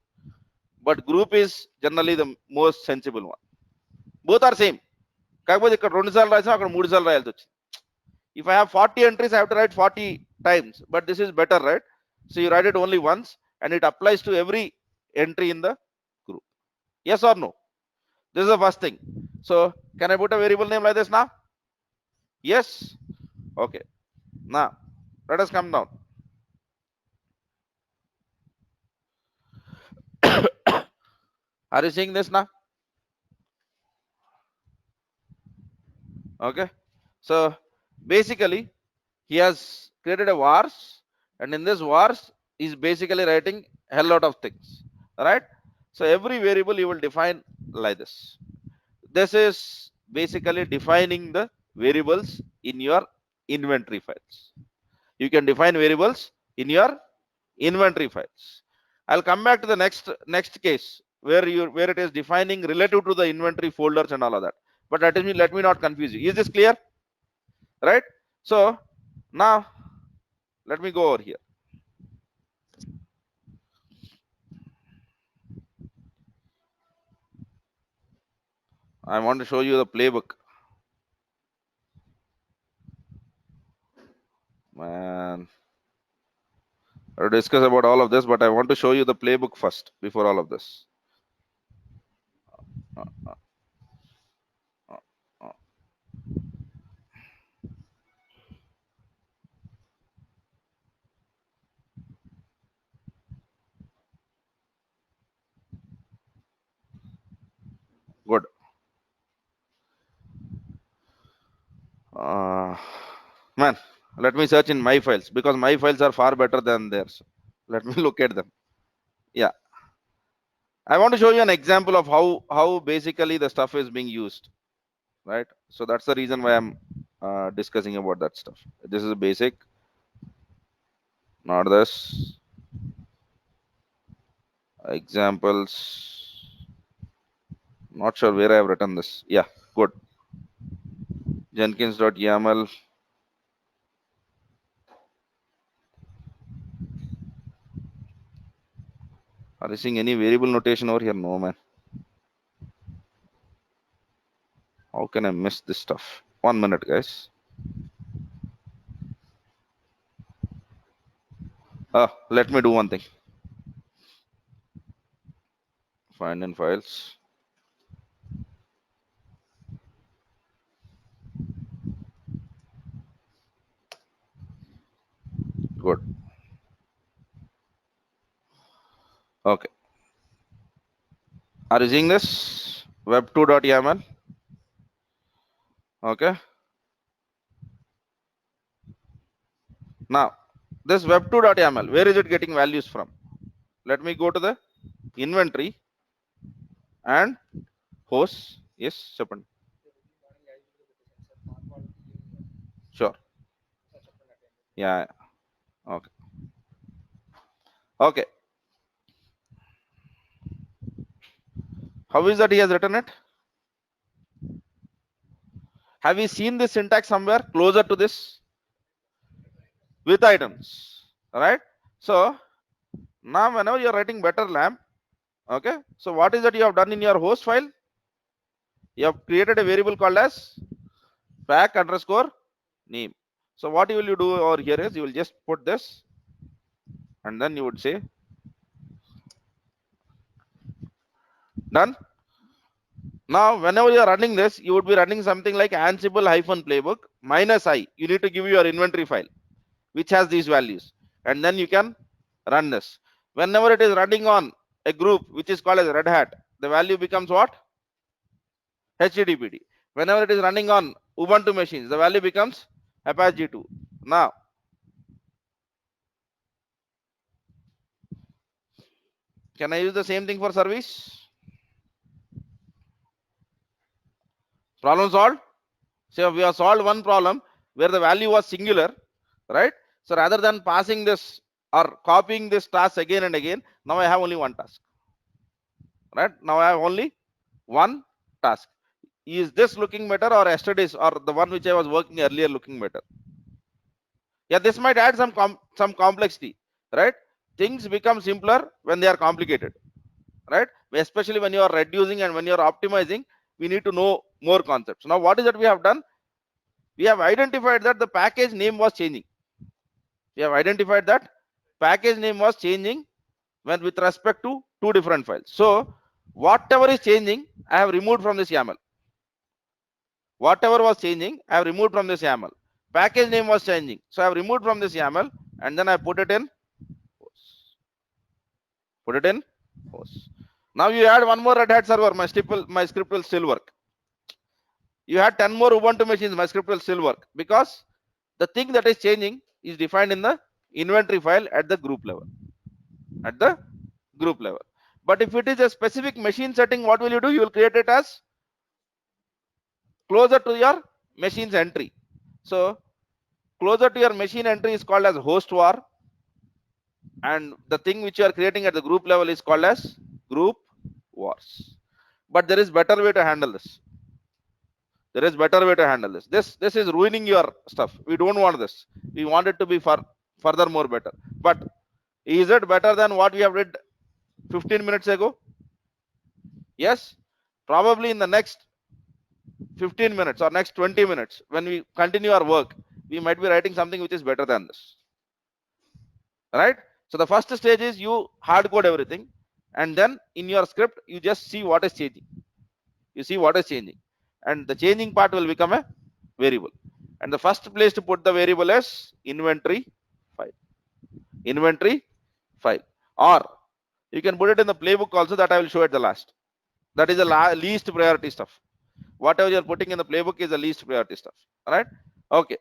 but group is generally the most sensible one. Both are same. కాకపోతే ఇక్కడ 2 సార్లు రాసినా అక్కడ 3 సార్లు రాయాల్సి వచ్చింది. If I have 40 entries, I have to write 40 times, but this is better, right? So you write it only once and it applies to every entry in the group. Yes or no? This is the first thing. So can I put a variable name like this now? Yes. Okay. Now let us come down. Are you seeing this now? Okay. So basically, he has created a vars, and in this vars, he's basically writing a lot of things. Right. So every variable you will define like this. This is basically defining the variables in your inventory files. You can define variables in your inventory files. I'll come back to the next case where it is defining relative to the inventory folders and all of that. But let me not confuse you. Is this clear? Right? So now let me go over here. I want to show you the playbook. Man, I'll discuss about all of this, but I want to show you the playbook first before all of this. Uh, uh, uh, uh. Good. Man, let me search in my files because my files are far better than theirs. Let me look at them. Yeah, I want to show you an example of how basically the stuff is being used, right? So that's the reason why I'm discussing about that stuff. This is a basic, not this. Examples. Not sure where I have written this. Yeah, good. Jenkins.yaml. Are you seeing any variable notation over here? No, man. How can I miss this stuff? 1 minute, guys. Let me do one thing. Find in files. Good. Okay. Are you seeing this? Web2.yaml. Okay. Now, this web2.yaml, where is it getting values from? Let me go to the inventory and hosts. Yes, Chapan. Sure. Yeah. Okay. Okay. How is that he has written it? Have you seen this syntax somewhere closer to this? With items. Right? So now whenever you're writing better lamp, okay. So what is that you have done in your host file? You have created a variable called as pack underscore name. So what you will do over here is you will just put this and then you would say done. Now whenever you are running this, you would be running something like Ansible -playbook -i. You need to give your inventory file which has these values, and then you can run this. Whenever it is running on a group which is called as Red Hat, the value becomes what? HTTPD. Whenever it is running on Ubuntu machines, the value becomes Apache 2. Now, can I use the same thing for service? Problem solved. So we have solved one problem where the value was singular, right? So rather than passing this or copying this task again and again, now I have only one task, right? Now I have only one task. Is this looking better or yesterday's or the one which I was working earlier looking better? Yeah, this might add some complexity, right? Things become simpler when they are complicated, right? Especially when you are reducing and when you are optimizing, we need to know more concepts. Now, what is that we have done? We have identified that the package name was changing. We have identified that package name was changing when with respect to two different files. So, whatever is changing, I have removed from this YAML. Whatever was changing, I have removed from this YAML. Package name was changing, so I have removed from this YAML and then I put it in hosts. Now you add one more Red Hat server, my script will still work. You had 10 more Ubuntu machines, my script will still work, because the thing that is changing is defined in the inventory file at the group level. At the group level. But if it is a specific machine setting, what will you do? You will create it as closer to your machine's entry. So closer to your machine entry is called as host var, and the thing which you are creating at the group level is called as group vars. But there is better way to handle this. There is better way to handle this. This is ruining your stuff. We don't want this. We want it to be furthermore better. But is it better than what we have read 15 minutes ago? Yes. Probably in the next 15 minutes or next 20 minutes, when we continue our work, we might be writing something which is better than this. Right? So the first stage is you hard code everything, and then in your script you just see what is changing. You see what is changing, and the changing part will become a variable. And the first place to put the variable is inventory file. Inventory file. Or you can put it in the playbook also, that I will show at the last. That is the least priority stuff. Whatever you are putting in the playbook is the least priority stuff. All right? Okay.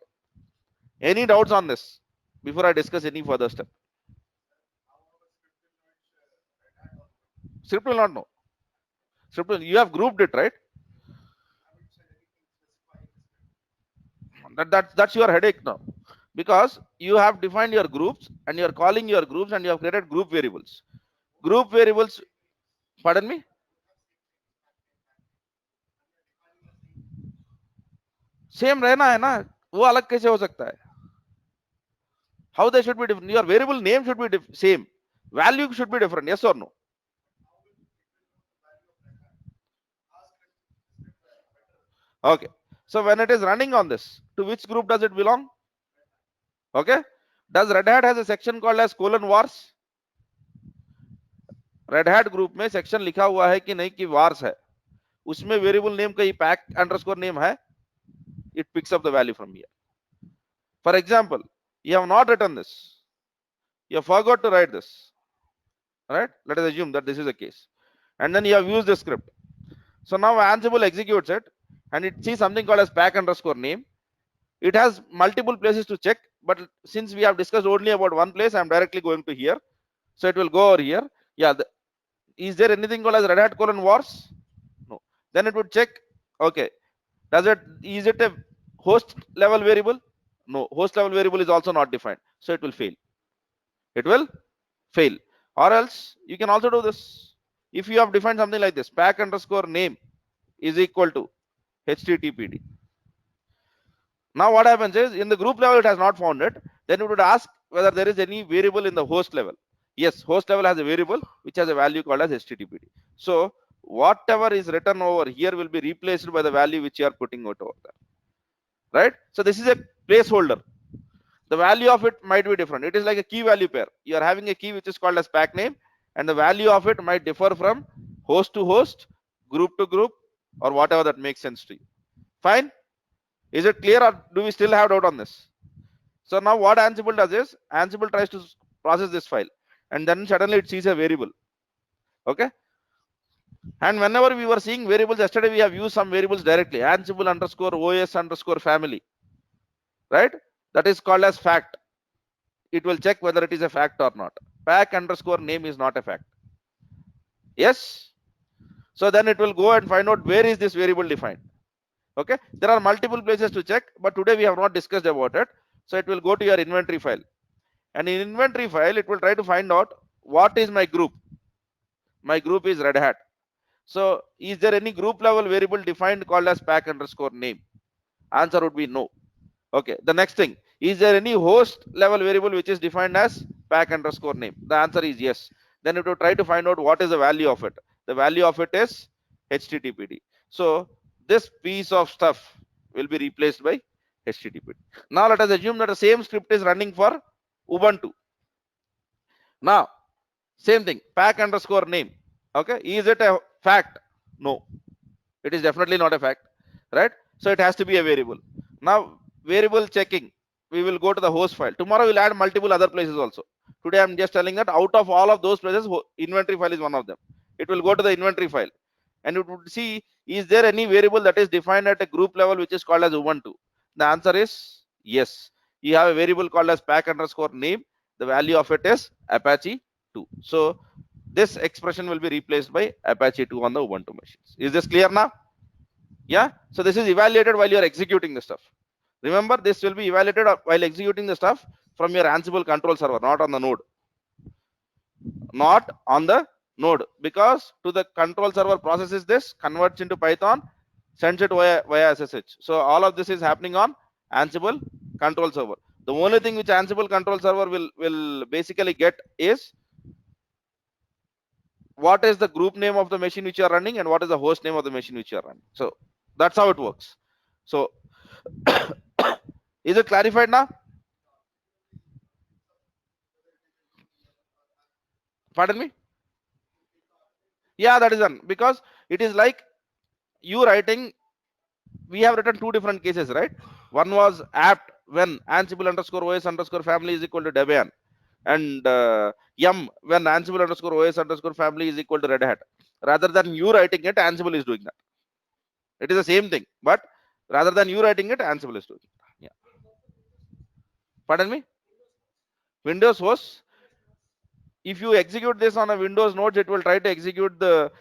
Any doubts on this before I discuss any further step? Script will not know. Script will, you have grouped it, right? That's your headache now, because you have defined your groups and you are calling your groups and you have created group variables. Group variables, pardon me? Same रहना है ना, वो अलग कैसे हो सकता है? How they should be different? Your variable name should be same, value should be different, yes or no? Okay, so when it is running on this, to which group does it belong? Okay, does Red Hat has a section called as :vars? Red Hat group में section लिखा हुआ है कि नहीं कि vars है, उसमें variable name कहीं pack_name है, it picks up the value from here. For example, you have not written this, you have forgot to write this. All right, let us assume that this is the case, and then you have used the script. So now Ansible executes it and it sees something called as pack_name. It has multiple places to check, but since we have discussed only about one place, I am directly going to here. So it will go over here. Yeah, is there anything called as Red Hat :vars? No. Then it would check. Okay, is it a host level variable? No, host level variable is also not defined, so it will fail. It will fail. Or else you can also do this. If you have defined something like this, pack_name is equal to httpd. Now what happens is, in the group level it has not found it, then it would ask whether there is any variable in the host level. Yes, host level has a variable which has a value called as httpd. So whatever is written over here will be replaced by the value which you are putting out over there. Right? So this is a placeholder. The value of it might be different. It is like a key value pair. You are having a key which is called as pack name, and the value of it might differ from host to host, group to group, or whatever that makes sense to you. Fine? Is it clear, or do we still have doubt on this? So now what Ansible does is, Ansible tries to process this file, and then suddenly it sees a variable. Okay? And whenever we were seeing variables yesterday, we have used some variables directly. Ansible_os_family. Right? That is called as fact. It will check whether it is a fact or not. Pack_name is not a fact. Yes? So then it will go and find out where is this variable defined. Okay, there are multiple places to check, but today we have not discussed about it. So it will go to your inventory file, and in inventory file it will try to find out what is my group. My group is Red Hat. So is there any group level variable defined called as pack_name? Answer would be no. Okay, the next thing, is there any host level variable which is defined as pack_name? The answer is yes. Then it will try to find out what is the value of it. The value of it is httpd. So this piece of stuff will be replaced by httpd. Now let us assume that the same script is running for Ubuntu. Now same thing, pack_name. Okay, is it a fact? No, it is definitely not a fact, right? So it has to be a variable. Now variable checking, we will go to the host file. Tomorrow we'll add multiple other places also. Today I'm just telling that out of all of those places, inventory file is one of them. It will go to the inventory file, and it would see, is there any variable that is defined at a group level which is called as Ubuntu? The answer is yes. You have a variable called as pack underscore name. The value of it is Apache 2. So this expression will be replaced by Apache 2 on the Ubuntu machines. Is this clear now? Yeah. So this is evaluated while you are executing the stuff. Remember, this will be evaluated while executing the stuff from your Ansible control server, not on the node. Not on the node, because to the control server processes this, converts into Python, sends it via SSH. So all of this is happening on Ansible control server. The only thing which Ansible control server will basically get is what is the group name of the machine which you are running and what is the host name of the machine which you are running. So that's how it works. So is it clarified now? Pardon me? Yeah, that is done, because it is like you writing. We have written two different cases, right? One was apt when Ansible underscore OS underscore family is equal to Debian, and yum when Ansible underscore OS underscore family is equal to Red Hat. Rather than you writing it, Ansible is doing that. It is the same thing, but rather than you writing it, Ansible is doing it. Yeah. Pardon me? Windows host. If you execute this on a Windows nodes, it will try to execute the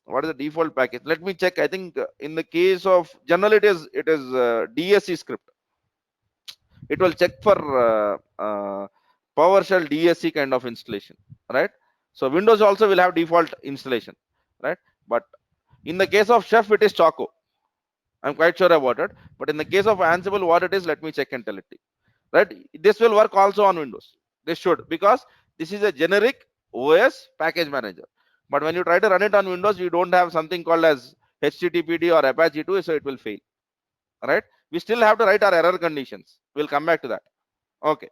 what is the default package. Let me check. I think in the case of generally it is DSC script. It will check for PowerShell DSC kind of installation, right? So Windows also will have default installation, right? But in the case of Chef, it is Choco. I'm quite sure about it. But in the case of Ansible, what it is, let me check and tell it to you. Right? This will work also on Windows. This should, because this is a generic OS package manager. But when you try to run it on Windows, you don't have something called as HTTPD or Apache 2, so it will fail. All right? We still have to write our error conditions. We'll come back to that. Okay.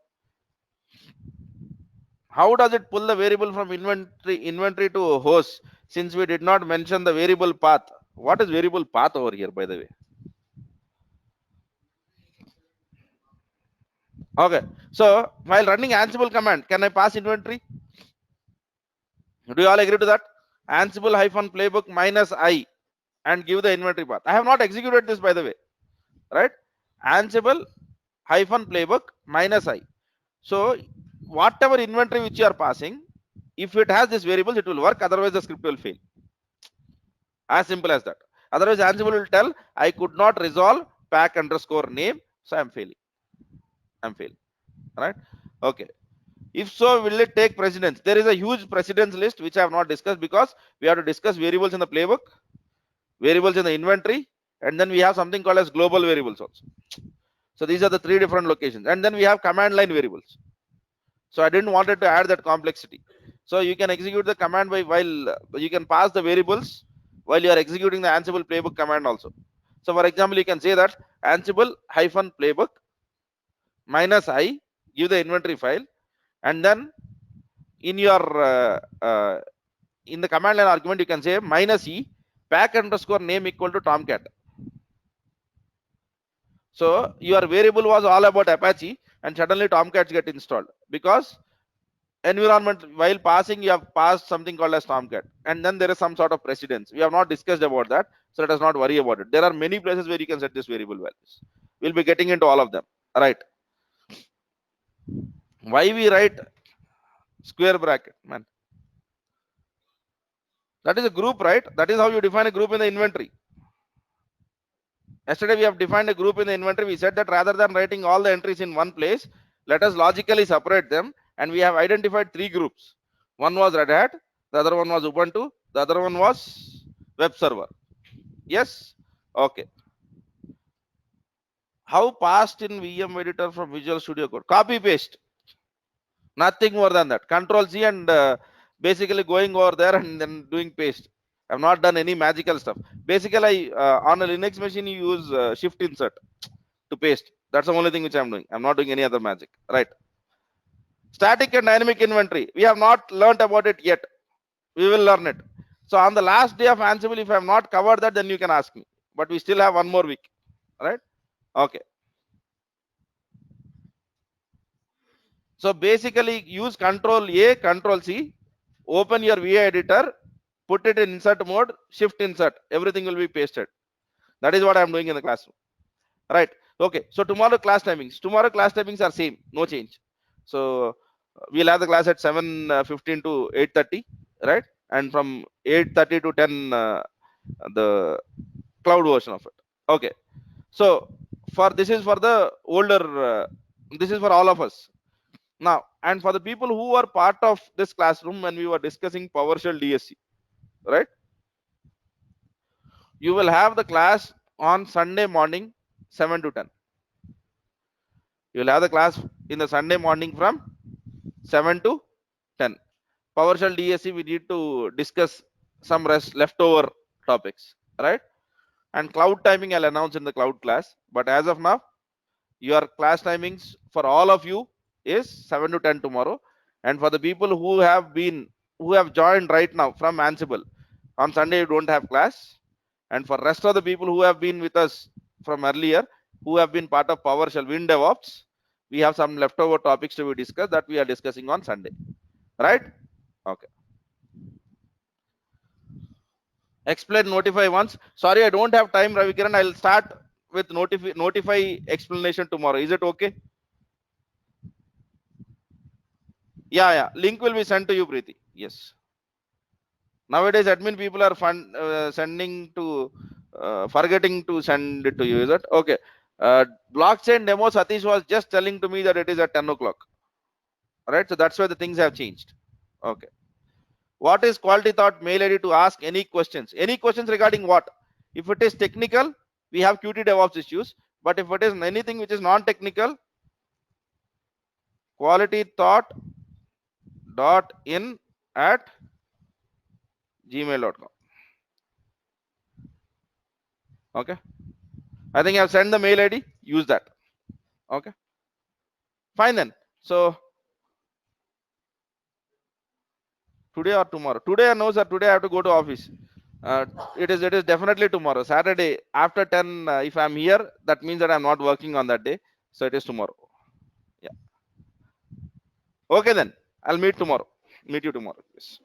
How does it pull the variable from inventory to host, since we did not mention the variable path? What is variable path over here, by the way? Okay, so while running Ansible command, can I pass inventory? Do you all agree to that? Ansible hyphen playbook minus I and give the inventory path. I have not executed this, by the way, right? Ansible hyphen playbook minus I. So whatever inventory which you are passing, if it has this variables, it will work. Otherwise, the script will fail. As simple as that. Otherwise, Ansible will tell I could not resolve pack underscore name, so I'm failing. Right? Okay. If so, will it take precedence? There is a huge precedence list which I have not discussed, because we have to discuss variables in the playbook, variables in the inventory, and then we have something called as global variables also. So these are the three different locations, and then we have command line variables. So I didn't wanted to add that complexity. So you can execute the command by while you can pass the variables while you are executing the Ansible playbook command also. So for example, you can say that Ansible hyphen playbook minus I, give the inventory file, and then in your in the command line argument you can say minus E pack underscore name equal to Tomcat. So your variable was all about Apache, and suddenly Tomcats get installed, because environment while passing you have passed something called as Tomcat, and then there is some sort of precedence. We have not discussed about that, so let us not worry about it. There are many places where you can set this variable values. We'll be getting into all of them. Right? Why we write square bracket, man? That is a group, right? That is how you define a group in the inventory. Yesterday we have defined a group in the inventory. We said that rather than writing all the entries in one place, let us logically separate them, and we have identified three groups. One was Red Hat, the other one was Ubuntu, the other one was web server. Yes? Okay. How passed in VM editor from Visual Studio Code? Copy paste. Nothing more than that. Control C and basically going over there and then doing paste. I've not done any magical stuff. Basically, on a Linux machine, you use shift insert to paste. That's the only thing which I'm doing. I'm not doing any other magic. Right? Static and dynamic inventory. We have not learned about it yet. We will learn it. So on the last day of Ansible, if I have not covered that, then you can ask me. But we still have one more week. Right? Okay. So basically use Control A, Control C, open your VA editor, put it in insert mode, shift insert, everything will be pasted. That is what I am doing in the classroom. Right. Okay. So tomorrow class timings. Tomorrow class timings are same, no change. So we'll have the class at 7:15 to 8:30, right? And from 8:30 to 10, the cloud version of it. Okay. So for this is for the older. This is for all of us now, and for the people who are part of this classroom when we were discussing PowerShell DSC, right? You will have the class on Sunday morning, 7 to 10. You will have the class in the Sunday morning from 7 to 10. PowerShell DSC, we need to discuss some leftover topics, right? And cloud timing I'll announce in the cloud class. But as of now, your class timings for all of you is 7 to 10 tomorrow. And for the people who have joined right now from Ansible, on Sunday you don't have class. And for rest of the people who have been with us from earlier, who have been part of PowerShell WinDevOps, we have some leftover topics to be discussed that we are discussing on Sunday, right? Okay. Explain notify once. Sorry, I don't have time, Ravikiran. I'll start with notify explanation tomorrow. Is it okay? Yeah. Link will be sent to you, Preeti. Yes. Nowadays, admin people are sending to forgetting to send it to you. Is it okay? Blockchain demo. Satish was just telling to me that it is at 10 o'clock. Right. So that's why the things have changed. Okay. What is quality thought mail ID to ask any questions? Any questions regarding what? If it is technical, we have Qt DevOps issues. But if it is anything which is non-technical, quality thought dot in at gmail.com. Okay. I think I've sent the mail ID. Use that. Okay. Fine then. So today or tomorrow? Today, no sir. Today I have to go to office. It is definitely tomorrow. Saturday after 10. If I'm here, that means that I'm not working on that day. So it is tomorrow. Yeah. Okay then. I'll meet tomorrow. Meet you tomorrow. Yes.